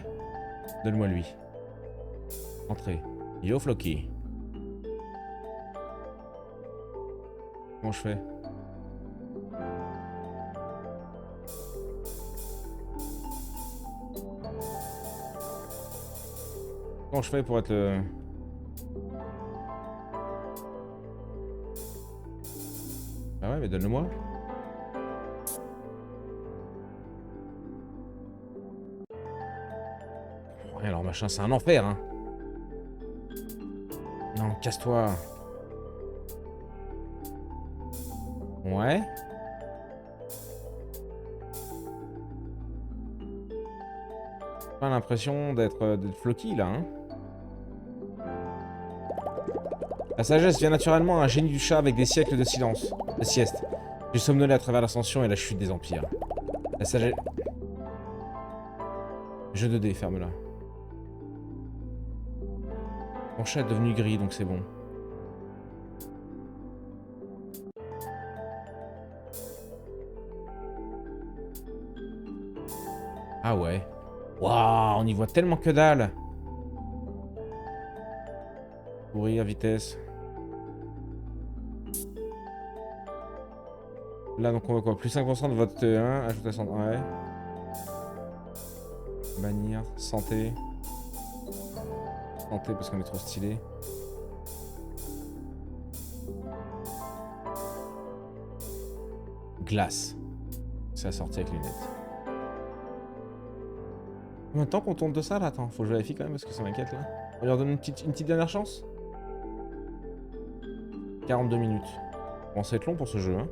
Donne-moi lui. Entrée. Yo, Floki. Comment je fais? Comment je fais pour être le... Ah ouais, mais donne-le-moi. Ouais, alors machin, c'est un enfer, hein. Non, casse-toi. Ouais. Pas l'impression d'être Floki, là, hein. La sagesse vient naturellement à un génie du chat avec des siècles de silence, de sieste. J'ai somnolé à travers l'ascension et la chute des empires. La sagesse... Jeu de dés, ferme-la. Mon chat est devenu gris, donc c'est bon. Ah ouais. Waouh, on y voit tellement que dalle. Courir, vitesse. Là, donc on voit quoi? Plus 5% de votre 1, ajouter 100. Ouais. Bannir, santé. Santé parce qu'on est trop stylé. Glace. C'est assorti avec lunettes. Combien de temps qu'on tourne de ça là? Attends, faut que je vérifie quand même parce que ça m'inquiète là. On leur donne une petite dernière chance? 42 minutes. Bon, ça va être long pour ce jeu, hein.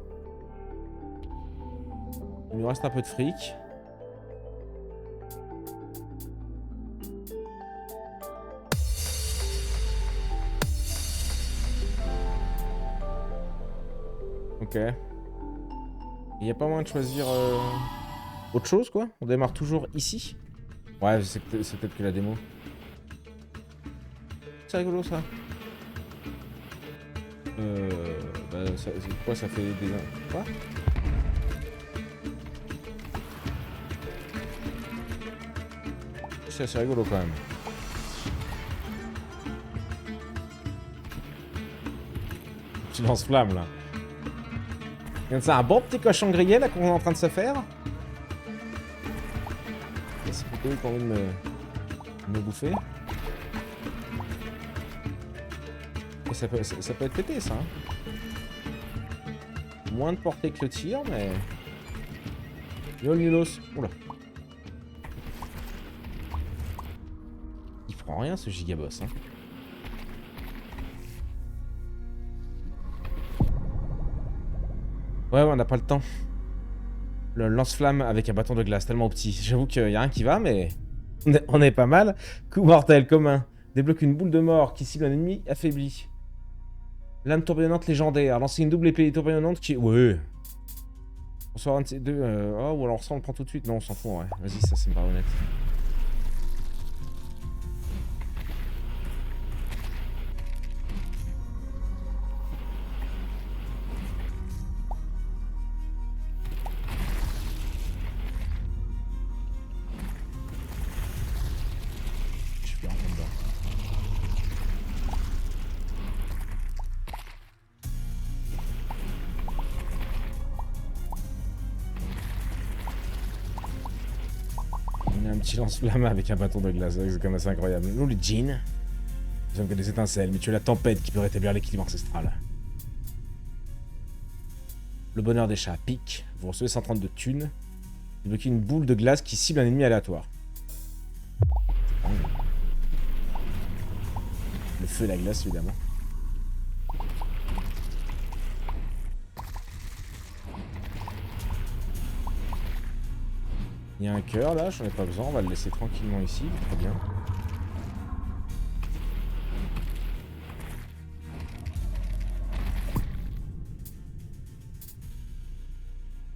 Il nous reste un peu de fric. Ok. Il n'y a pas moyen de choisir autre chose, quoi? On démarre toujours ici? Ouais, c'est peut-être que la démo. C'est rigolo, ça. Bah, quoi, ça fait des... Quoi? C'est assez rigolo, quand même. Petit lance-flamme, là. Regarde ça, un bon petit cochon grillé, là, qu'on est en train de se faire. C'est plutôt qu'on envie de me bouffer. Et ça peut être pété, ça. Hein. Moins de portée que le tir, mais... Yo, le nulos. Oula. Il prend rien, ce gigaboss, hein. Ouais, on n'a pas le temps. Le lance-flamme avec un bâton de glace, tellement petit. J'avoue qu'il y a rien qui va, mais... On est pas mal. Coup mortel commun. Débloque une boule de mort qui cible un ennemi affaibli. Lame tourbillonnante légendaire. Lancer une double épée tourbillonnante qui... Ouais. On sort un de ces deux... Oh, ou alors ça, on le prend tout de suite. Non, on s'en fout, ouais. Vas-y, ça, c'est pas honnête. Un petit lance-flamme avec un bâton de glace, c'est quand même assez incroyable. Nous, le djinn, nous sommes que des étincelles, mais tu es la tempête qui peut rétablir l'équilibre ancestral. Le bonheur des chats, pique. Vous recevez 132 thunes. Débloquez une boule de glace qui cible un ennemi aléatoire. Le feu et la glace, évidemment. Il y a un cœur là, j'en ai pas besoin, on va le laisser tranquillement ici, très bien.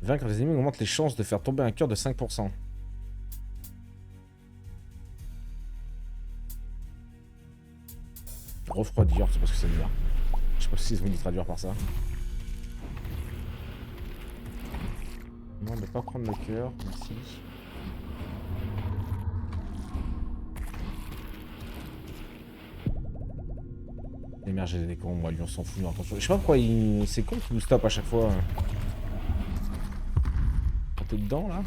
Vaincre les ennemis augmente les chances de faire tomber un cœur de 5%. refroidir, je sais pas ce que ça veut dire. Je sais pas si ils ont dû traduire par ça. Non, ne pas prendre le cœur, merci. Les mères, j'ai des cons, moi, lui on s'en fout. Je sais pas pourquoi il... c'est con qu'il nous stoppe à chaque fois. Quand t'es dedans là.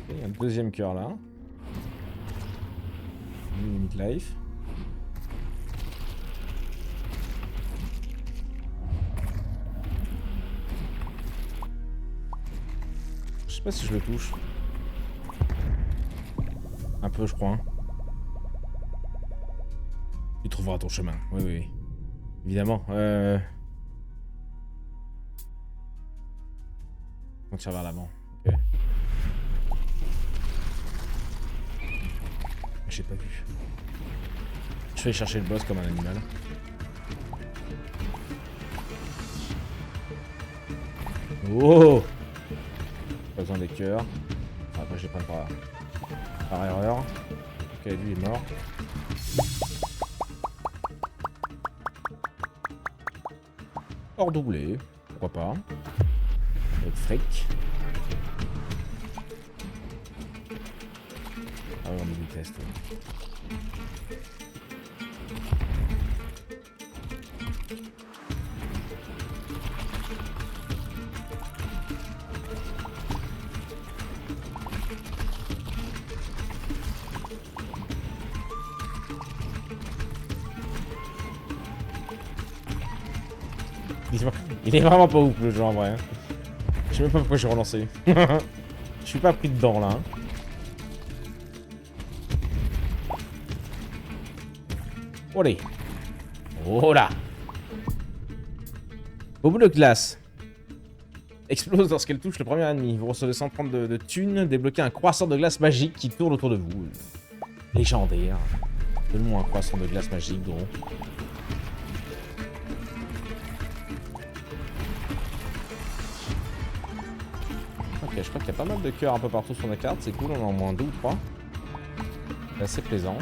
Il y a un deuxième cœur là. Limit life. Je sais pas si je le touche. Un peu, je crois. Hein. Tu trouveras ton chemin. Oui, oui, oui. Évidemment. On tire vers l'avant. Ok. J'ai pas vu. Je vais chercher le boss comme un animal. Oh! Pas besoin des cœurs. Après, je vais prendre par erreur. Ok, lui est mort. Hors doublé. Pourquoi pas? Avec fric. Ah ouais, on est du test. Ouais. Il est vraiment pas ouf le jeu en vrai. Hein. Je sais même pas pourquoi j'ai relancé. Je suis pas pris dedans là. Hein. Allez. Oh là. Boule de glace. Explose lorsqu'elle touche le premier ennemi. Vous recevez 130 de thunes. Débloquez un croissant de glace magique qui tourne autour de vous. Légendaire. Donne-moi un croissant de glace magique, gros. Ok, je crois qu'il y a pas mal de cœurs un peu partout sur la carte. C'est cool, on en a au moins 2 ou 3. C'est assez plaisant.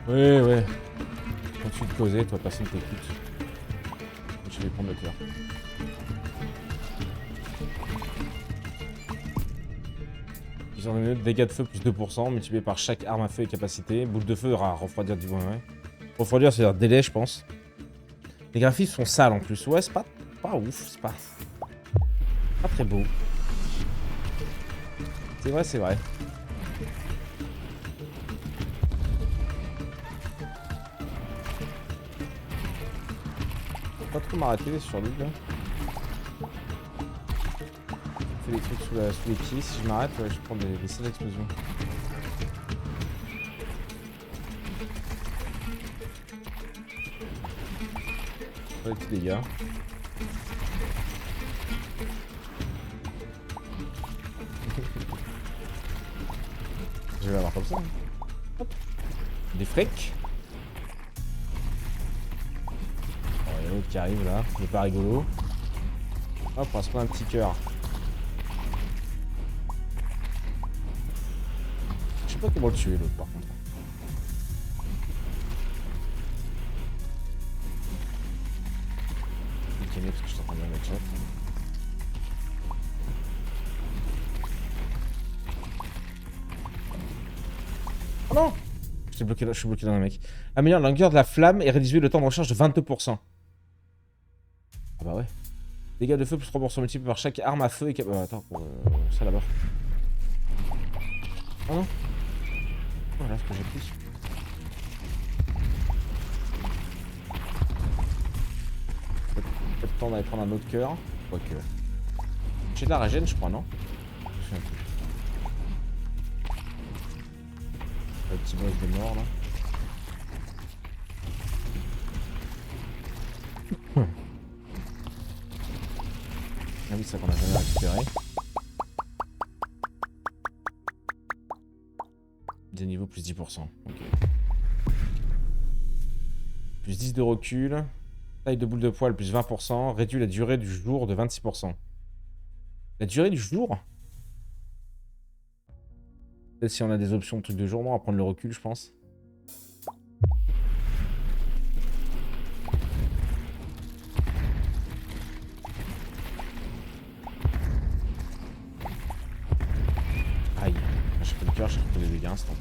Ouais, ouais. Continue de causer, toi, personne t'écoute. Je vais prendre le cœur. Ils ont une dégâts de feu plus 2%, multiplié par chaque arme à feu et capacité. Boule de feu aura refroidir du... Ouais. Refroidir, c'est-à-dire délai, je pense. Les graphismes sont sales en plus. Ouais, c'est pas ouf. C'est pas très beau. C'est vrai, c'est vrai. Pas trop m'arrêter sur lui là. Je fais des trucs sous les pieds. Si je m'arrête, ouais, je prends des sales explosions. Pas des petits dégâts. Je vais l'avoir comme ça. Hop. Des frics. Il y a l'autre qui arrive là, il est pas rigolo. Hop, on va se prendre un petit cœur. Je sais pas comment le tuer l'autre par contre. Je vais parce que je suis en train de mettre le chat. Oh non! Je suis bloqué dans un mec. Améliore la longueur de la flamme et réduisez le temps de recharge de 22%. Ah bah ouais. Dégâts de feu plus 3% multipliés par chaque arme à feu et attends, ça là-bas. Oh non. Voilà ce que j'ai pris. Peut-être le temps d'aller prendre un autre cœur. Quoique. J'ai de la régène, je crois, non? Je sais un peu. Le petit boss de mort là. Ah oui, ça qu'on a jamais récupéré. plus 10%. Ok. Plus 10 de recul. Taille de boule de poil, plus 20%. Réduit la durée du jour de 26%. La durée du jour? Peut-être si on a des options de trucs de jour, non, on va prendre le recul, je pense. Aïe. J'ai pris le cœur, j'ai repris les dégâts instant.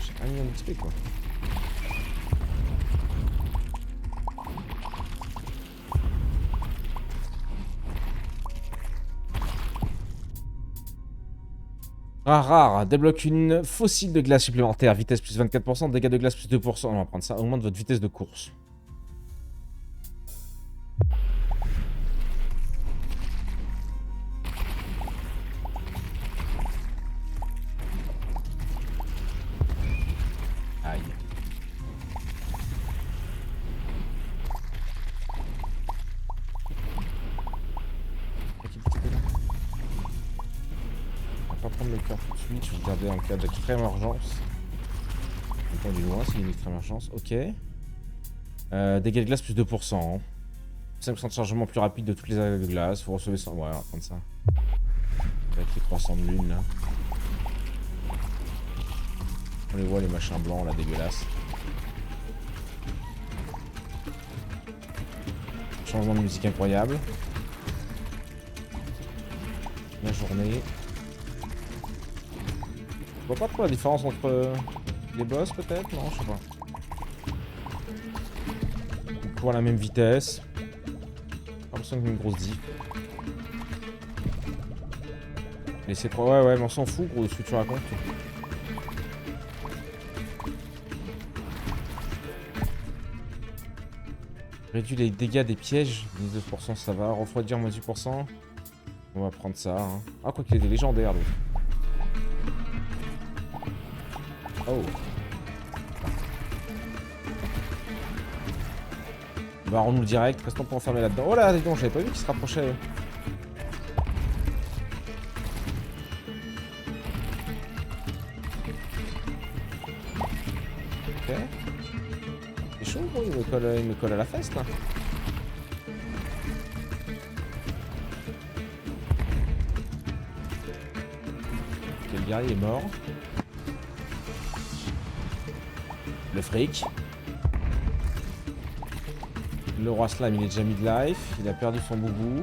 J'ai pas mis un XP quoi. Rare, débloque une fossile de glace supplémentaire, vitesse plus 24%, dégâts de glace plus 2%. On va prendre ça, augmente votre vitesse de course. Aïe. On va pas prendre le cœur tout de suite, je vais regarder en cas d'extrême urgence. On du loin, c'est une extrême urgence. Ok. Dégâts de glace plus 2%. 5% de chargement plus rapide de toutes les attaques de glace. Vous recevez ça. Ouais, on va prendre ça. Avec les 300 de lune là. On les voit les machins blancs là, dégueulasses. Changement de musique incroyable. La journée. Je vois pas trop la différence entre les boss peut-être. Non, je sais pas. Pour la même vitesse. J'ai l'impression qu'il y a une grosse diff. Laissez 3. Ouais, mais on s'en fout gros de ce que tu racontes. Réduit les dégâts des pièges. 19% ça va. Refroidir moins 10%. On va prendre ça. Hein. Ah, quoi qu'il est des légendaires l'autre. Oh. Barrons-nous direct, restons pas enfermés là-dedans. Oh là, dis donc, j'avais pas vu qu'il se rapprochait. Ok. C'est chaud, gros, il me colle à la fesse là. Ok, le guerrier est mort. Le fric. Le roi Slime, il est déjà mid-life. Il a perdu son boubou.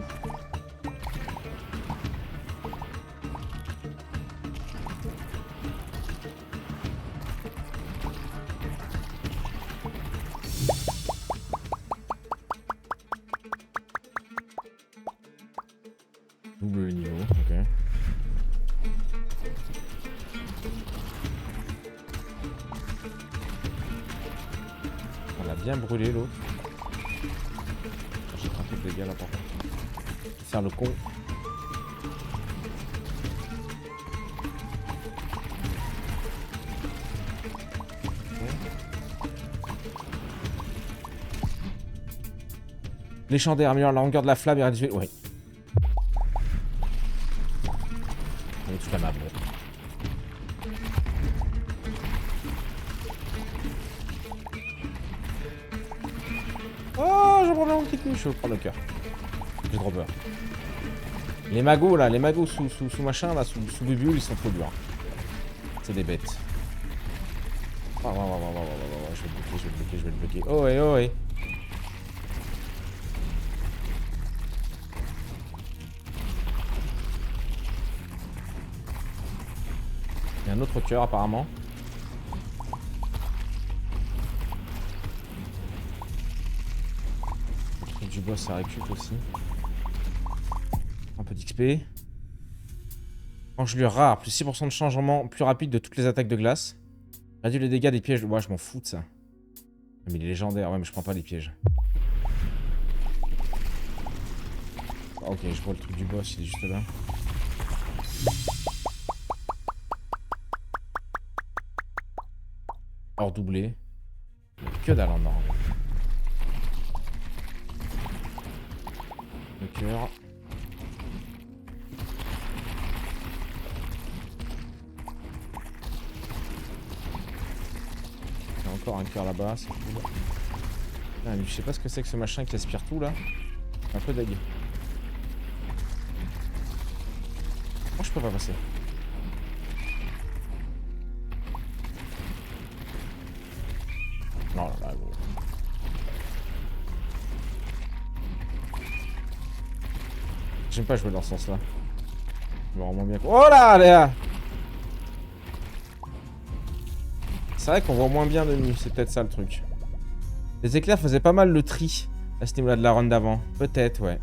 Double le niveau, ok. On a bien brûlé l'autre. J'ai pris un peu de dégâts là par contre. Je vais faire le con. Légendaire améliore la longueur de la flamme et réduit. Ouais. On est toute la map. Oh, je prends la petite couche, je prends le cœur. J'ai trop peur. Les magos là, les magos sous machin là, sous bubule, ils sont trop durs. C'est des bêtes. Je vais le bloquer. Oh ouais, oh ouais. Il y a un autre cœur apparemment. Le truc du boss ça récup aussi. Un peu d'XP. Engelure rare, plus 6% de changement plus rapide de toutes les attaques de glace. Réduit les dégâts des pièges. Ouais, je m'en fous de ça. Mais il est légendaire, ouais, mais je prends pas les pièges. Ah, ok, je vois le truc du boss, il est juste là. Hors doublé. Que dalle en or. Le cœur. encore un cœur là-bas, c'est cool. Ah, lui, je sais pas ce que c'est que ce machin qui aspire tout là. Un peu deg. Moi je peux pas passer. Non, là, gros. J'aime pas jouer dans ce sens-là. Je me rends moins bien. Oh là, Léa! C'est vrai qu'on voit moins bien de nuit, c'est peut-être ça le truc. Les éclairs faisaient pas mal le tri à ce niveau-là de la run d'avant. Peut-être, ouais.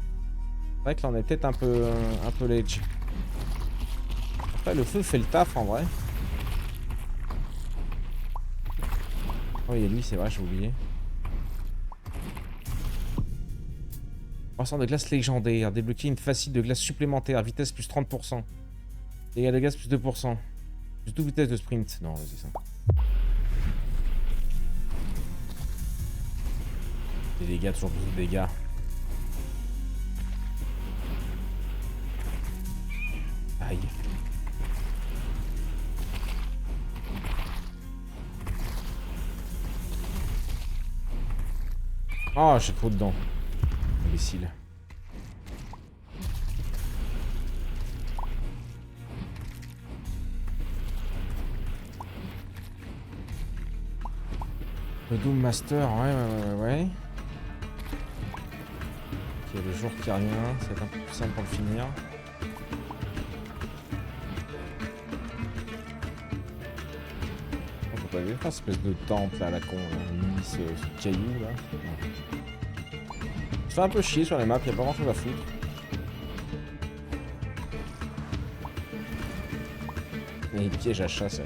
C'est vrai que là on est peut-être un peu ledge. Après le feu fait le taf en vrai. Oh il y a lui, c'est vrai, j'ai oublié. 300 de glace légendaire. Débloquer une facile de glace supplémentaire. Vitesse plus 30%. Dégâts de glace plus 2%. Plus 12 vitesse de sprint. Non, vas-y ça. Les dégâts, toujours plus de dégâts. Aïe. Oh, j'ai trop dedans. Imbécile. Le Doom Master, ouais. Ok, le jour qui revient, ça va être un peu plus simple pour le finir. On peut pas vivre cette espèce de temple là, à la con, là. Ce caillou là. Je fais un peu chier sur les maps, y'a pas grand chose à foutre. Et les pièges à chat, ça.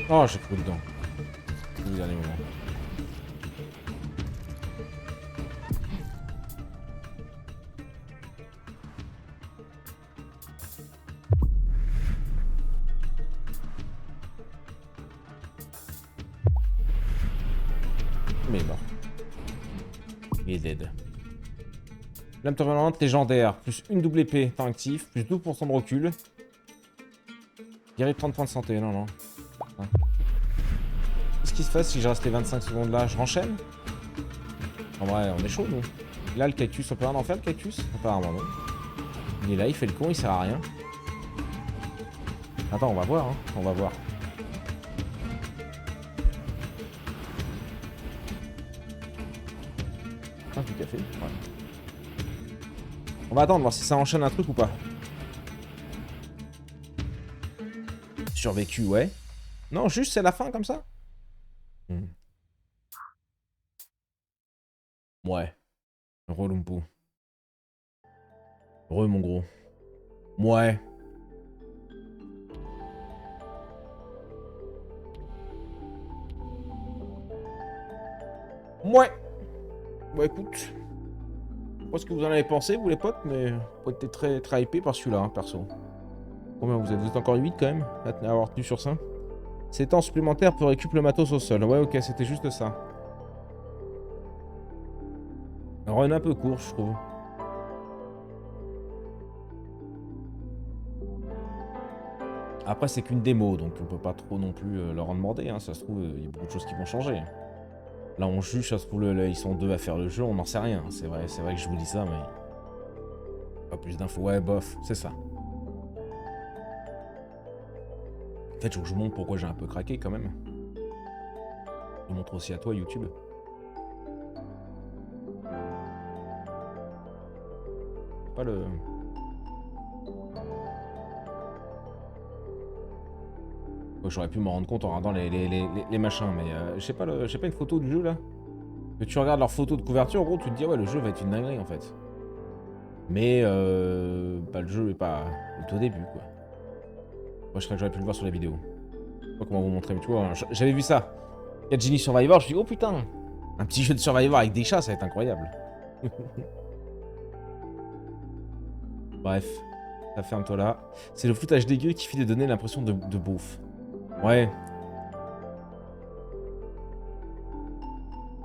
Oh, j'ai cru dedans. Le dernier moment. Mais il est mort. Il est dead. Lame permanente légendaire. Plus une double épée, temps actif. Plus 12% de recul. Guérir 30 points de santé. Non, non. Hein. Qu'est-ce qui se passe si je reste les 25 secondes là? Je renchaîne? En vrai, on est chaud, nous. Là, le cactus, on peut rien en faire, le cactus? Apparemment, non. Il est là, il fait le con, il sert à rien. Attends, on va voir, hein. On va voir. Ah, du café. Ouais. On va attendre, voir si ça enchaîne un truc ou pas. Survécu, ouais. Non, juste c'est la fin comme ça. Ouais. Relumpo. Mon gros. Ouais. Ouais. Bon écoute. Je sais pas ce que vous en avez pensé, vous les potes, mais vous êtes très hypé par celui-là, hein, perso. Combien vous êtes? Vous êtes encore 8 quand même à avoir tenu sur ça. Ces temps supplémentaires pour récupérer le matos au sol. Ouais, ok, c'était juste ça. Un run un peu court, je trouve. Après, c'est qu'une démo, donc on peut pas trop non plus leur en demander. Hein. Ça se trouve, il y a beaucoup de choses qui vont changer. Là, on juge, ça se trouve, là, ils sont deux à faire le jeu, on n'en sait rien. C'est vrai que je vous dis ça, mais... Pas plus d'infos. Ouais, bof, c'est ça. En fait, je vous montre pourquoi j'ai un peu craqué, quand même. Je montre aussi à toi, YouTube. Pas le... J'aurais pu m'en rendre compte en regardant les machins, mais je sais pas une photo du jeu, là. Que tu regardes leur photo de couverture, en gros, tu te dis, ouais, le jeu va être une dinguerie, en fait. Mais, bah, le jeu est pas... Il est au début, quoi. Moi, je crois que j'aurais pu le voir sur la vidéo. Je sais pas comment vous montrer, mais tu vois, j'avais vu ça. Il y a Genie Survivor, je me dis, oh putain, un petit jeu de Survivor avec des chats, ça va être incroyable. Bref, ça ferme-toi là. C'est le floutage dégueu qui fait de donner l'impression de beauf. Ouais.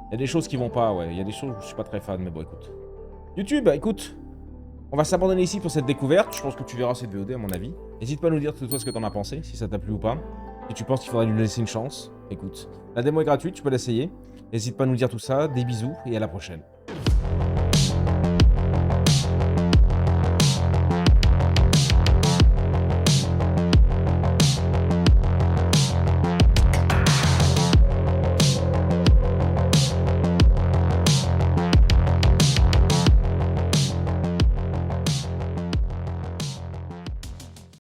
Il y a des choses qui vont pas, ouais. Il y a des choses où je suis pas très fan, mais bon, écoute. YouTube, écoute. On va s'abandonner ici pour cette découverte. Je pense que tu verras cette VOD à mon avis. N'hésite pas à nous dire toi ce que t'en as pensé, si ça t'a plu ou pas. Si tu penses qu'il faudrait lui laisser une chance, écoute. La démo est gratuite, tu peux l'essayer. N'hésite pas à nous dire tout ça. Des bisous et à la prochaine.